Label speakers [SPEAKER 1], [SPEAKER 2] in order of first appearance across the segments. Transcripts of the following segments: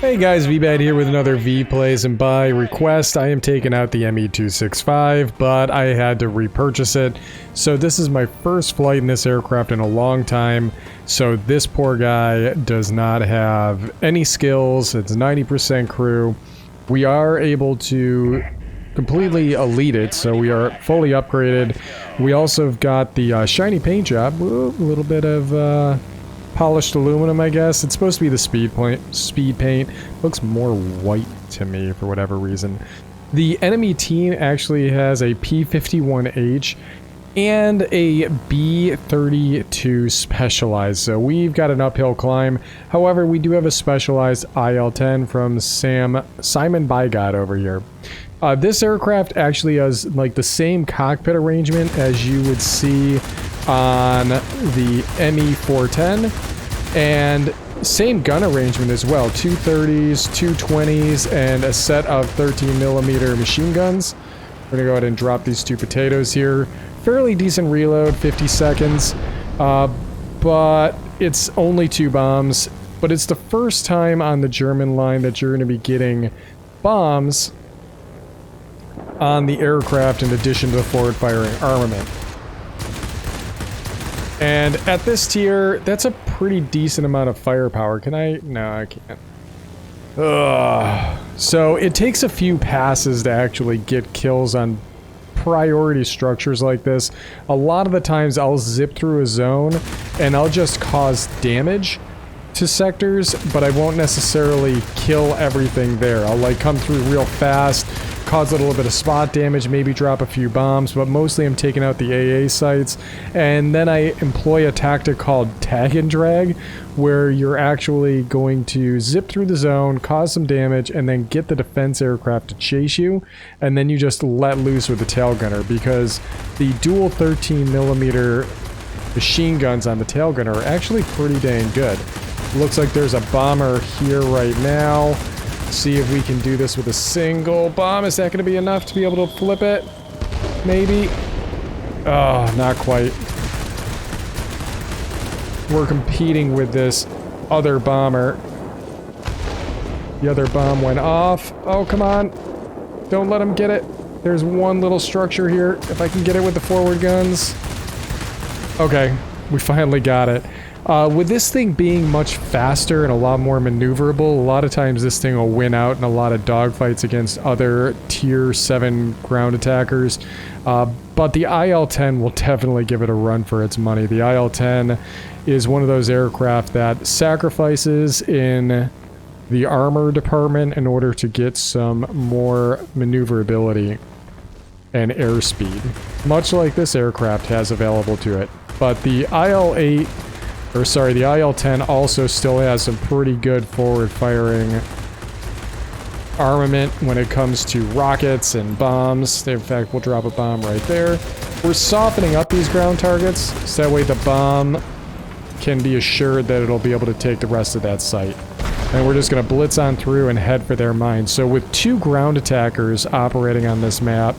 [SPEAKER 1] Hey guys, Veebat here with another V Plays, and by request I am taking out the ME-265, but I had to repurchase it. So this is my first flight in this aircraft in a long time, so this poor guy does not have any skills. It's 90% crew. We are able to completely elite it, so we are fully upgraded. We also have got the shiny paint job. Ooh, a little bit of polished aluminum, I guess. It's supposed to be the speed paint. Looks more white to me for whatever reason. The enemy team actually has a P-51H and a B-32 Specialized, so we've got an uphill climb. However, we do have a Specialized IL-10 from Simon Bygod over here. This aircraft actually has like the same cockpit arrangement as you would see on the ME-410, and same gun arrangement as well. 230s, 220s, and a set of 13mm machine guns. We're gonna go ahead and drop these two potatoes here. Fairly decent reload, 50 seconds, but it's only 2 bombs. But it's the first time on the German line that you're gonna be getting bombs on the aircraft in addition to the forward-firing armament. And at this tier, that's a pretty decent amount of firepower. Can I? No, I can't. Ugh. So it takes a few passes to actually get kills on priority structures like this. A lot of the times I'll zip through a zone and I'll just cause damage to sectors, but I won't necessarily kill everything there. I'll like come through real fast, cause a little bit of spot damage, maybe drop a few bombs, but mostly I'm taking out the AA sites. And then I employ a tactic called tag and drag, where you're actually going to zip through the zone, cause some damage, and then get the defense aircraft to chase you, and then you just let loose with the tail gunner, because the dual 13mm machine guns on the tail gunner are actually pretty dang good. Looks like there's a bomber here right now. See if we can do this with a single bomb. Is that going to be enough to be able to flip it? Maybe. Oh, not quite. We're competing with this other bomber. The other bomb went off. Oh, come on. Don't let him get it. There's one little structure here. If I can get it with the forward guns. Okay, we finally got it. With this thing being much faster and a lot more maneuverable, a lot of times this thing will win out in a lot of dogfights against other tier 7 ground attackers. But the IL-10 will definitely give it a run for its money. The IL-10 is one of those aircraft that sacrifices in the armor department in order to get some more maneuverability and airspeed, much like this aircraft has available to it. But the the IL-10 also still has some pretty good forward-firing armament when it comes to rockets and bombs. In fact, we'll drop a bomb right there. We're softening up these ground targets, so that way the bomb can be assured that it'll be able to take the rest of that site. And we're just going to blitz on through and head for their mines. So with 2 ground attackers operating on this map,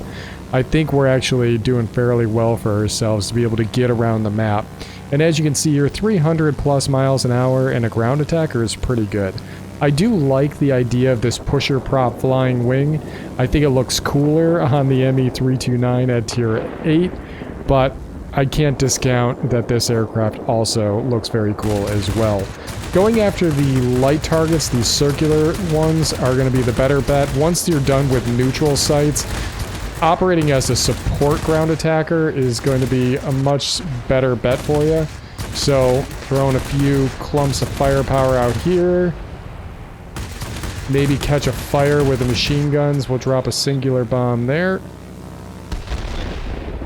[SPEAKER 1] I think we're actually doing fairly well for ourselves to be able to get around the map. And as you can see here, 300 plus miles an hour and a ground attacker is pretty good. I do like the idea of this pusher prop flying wing. I think it looks cooler on the ME-329 at tier 8, but I can't discount that this aircraft also looks very cool as well. Going after the light targets, these circular ones, are going to be the better bet. Once you're done with neutral sites, operating as a support ground attacker is going to be a much better bet for you. So, throwing a few clumps of firepower out here. Maybe catch a fire with the machine guns. We'll drop a singular bomb there.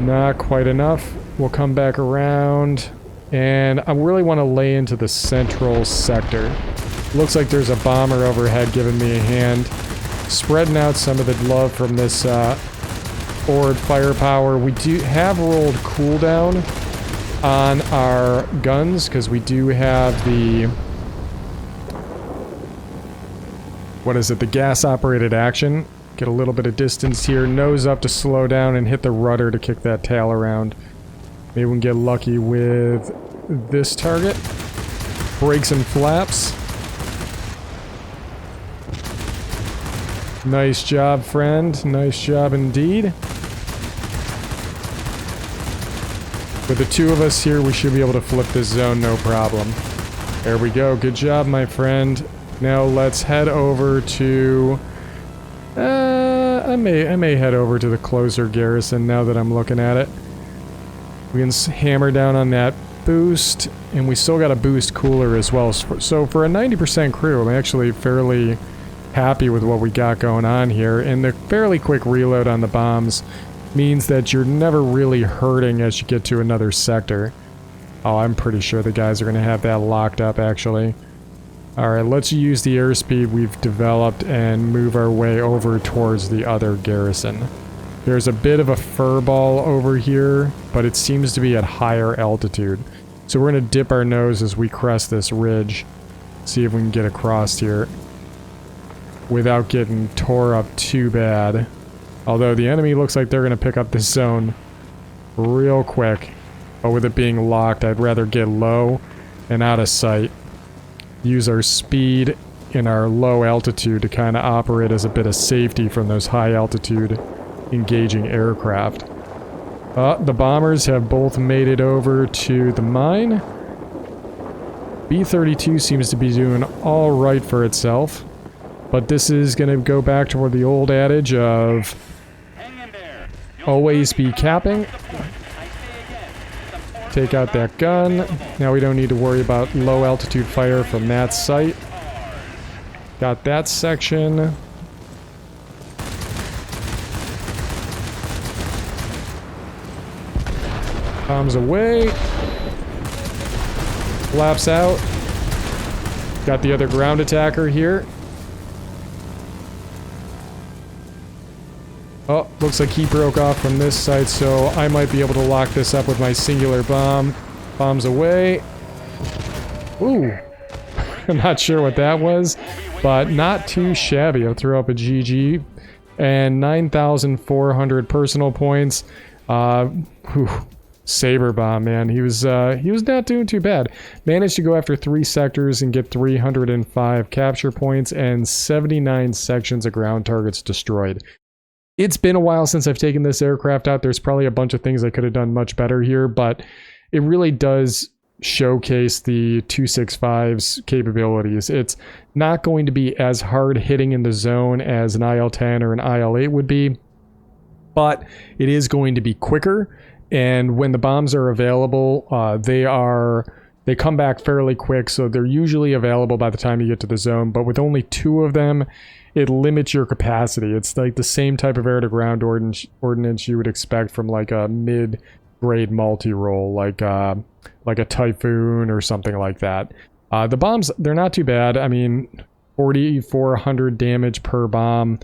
[SPEAKER 1] Not quite enough. We'll come back around. And I really want to lay into the central sector. Looks like there's a bomber overhead giving me a hand. Spreading out some of the love from this forward firepower. We do have rolled cooldown on our guns because we do have the, what is it, the gas operated action. Get a little bit of distance here, nose up to slow down and hit the rudder to kick that tail around. Maybe we can get lucky with this target. Brakes and flaps. Nice job, friend. Nice job indeed. With the two of us here, we should be able to flip this zone, no problem. There we go. Good job, my friend. Now let's head over to... I may head over to the closer garrison now that I'm looking at it. We can hammer down on that boost, and we still got a boost cooler as well. So for a 90% crew, I'm actually fairly happy with what we got going on here. And the fairly quick reload on the bombs means that you're never really hurting as you get to another sector. Oh, I'm pretty sure the guys are going to have that locked up, actually. Alright, let's use the airspeed we've developed and move our way over towards the other garrison. There's a bit of a furball over here, but it seems to be at higher altitude. So we're going to dip our nose as we crest this ridge. See if we can get across here without getting tore up too bad. Although the enemy looks like they're going to pick up this zone real quick. But with it being locked, I'd rather get low and out of sight. Use our speed in our low altitude to kind of operate as a bit of safety from those high altitude engaging aircraft. The bombers have both made it over to the mine. B-32 seems to be doing all right for itself. But this is going to go back toward the old adage of always be capping. Take out that gun. Now we don't need to worry about low altitude fire from that site. Got that section. Bombs away. Flaps out. Got the other ground attacker here. Oh, looks like he broke off from this site, so I might be able to lock this up with my singular bomb. Bombs away. Ooh. I'm not sure what that was, but not too shabby. I'll throw up a GG. And 9,400 personal points. Saber bomb, man. He was not doing too bad. Managed to go after 3 sectors and get 305 capture points and 79 sections of ground targets destroyed. It's been a while since I've taken this aircraft out. There's probably a bunch of things I could have done much better here, but it really does showcase the 265's capabilities. It's not going to be as hard hitting in the zone as an IL-10 or an IL-8 would be, but it is going to be quicker, and when the bombs are available, they come back fairly quick, so they're usually available by the time you get to the zone, but with only 2 of them, it limits your capacity. It's like the same type of air-to-ground ordnance you would expect from like a mid-grade multi-role, like a Typhoon or something like that. The bombs, they're not too bad. I mean, 4,400 damage per bomb.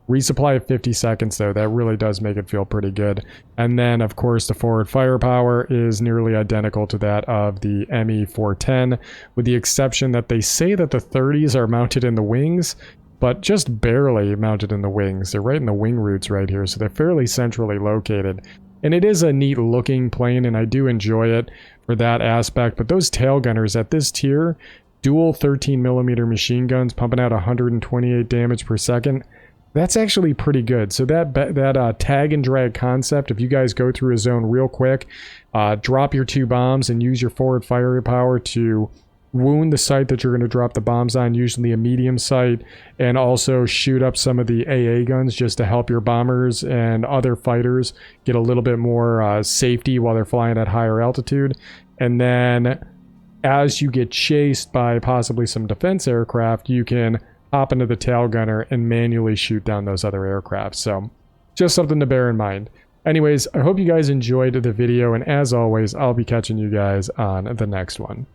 [SPEAKER 1] Resupply of 50 seconds, though. That really does make it feel pretty good. And then, of course, the forward firepower is nearly identical to that of the ME-410, with the exception that they say that the 30s are mounted in the wings, but just barely mounted in the wings. They're right in the wing roots right here, so they're fairly centrally located. And it is a neat looking plane, and I do enjoy it for that aspect, but those tail gunners at this tier, dual 13mm machine guns pumping out 128 damage per second, that's actually pretty good. So that tag and drag concept, if you guys go through a zone real quick, drop your 2 bombs and use your forward firepower to wound the site that you're going to drop the bombs on, usually a medium site, and also shoot up some of the AA guns just to help your bombers and other fighters get a little bit more safety while they're flying at higher altitude. And then as you get chased by possibly some defense aircraft, you can hop into the tail gunner and manually shoot down those other aircraft. So just something to bear in mind. Anyways, I hope you guys enjoyed the video, and as always, I'll be catching you guys on the next one.